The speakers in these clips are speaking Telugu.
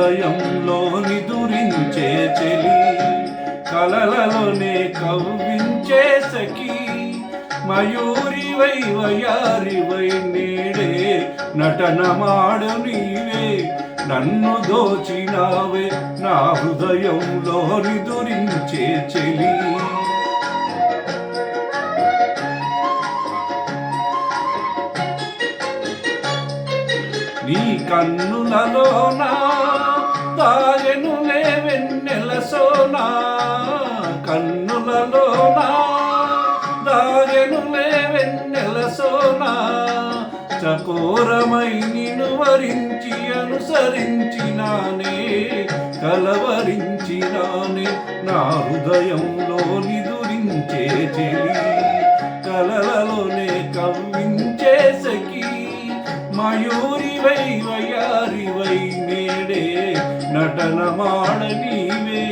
హృదయంలో నిదురించే చెలి, కలలలోనే కవ్వించే సఖి, మయూరివై వయారివై నేడే నటనమాడు నీవే, నన్ను దోచినావే నా హృదయంలో నిదురించే చెలి. నీ కన్నులలోనా దాగెనులే వెన్నెల సోనా, కన్నులలోనా దాగెనులే వెన్నెల సోనా, చకోరమై నిన్ను వరించి అనుసరించినానే, కలవరించినానే నా హృదయంలో నిదురించే చెలి, కలలలోనే కవ్వించే సఖి, మయూరివై వయారివై నేడే నటనమాడ నీవే,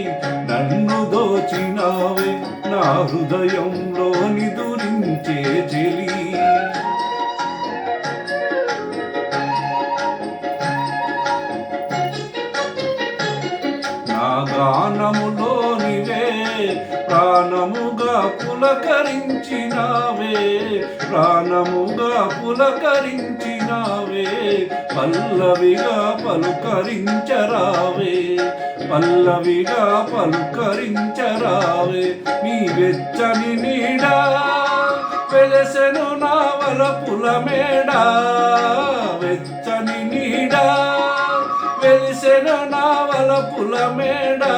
నన్ను దోచినావే నా హృదయంలో నిదురించే చెలి. నా గానములోనివే ప్రాణముగా పులకరించినావే, ప్రాణముగా పులకరించినావే, పల్లవిగా పలుకరించరావే, పల్లవిగా పలుకరించరావే, నీ వెచ్చని నీడా వెలసెను నా వలపుల మేడా, వెచ్చని నీడా వెలిసెను నా వలపుల మేడా,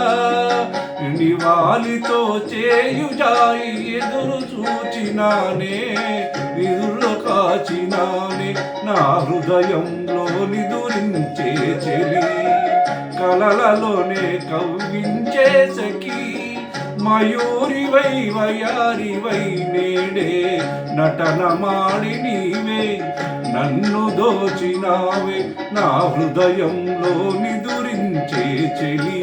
నివాలితో చేయుజాయి ఎదురు చూచినానే, ఎదురు కాచినానే నా హృదయంలో నిదురించే చెలి, కలలలోనే కవ్వించే సఖి, మయూరివై వయారివై నేడే నటనమాడి నీవే, నన్ను దోచినావే నా హృదయంలో నిదురించే చెలి.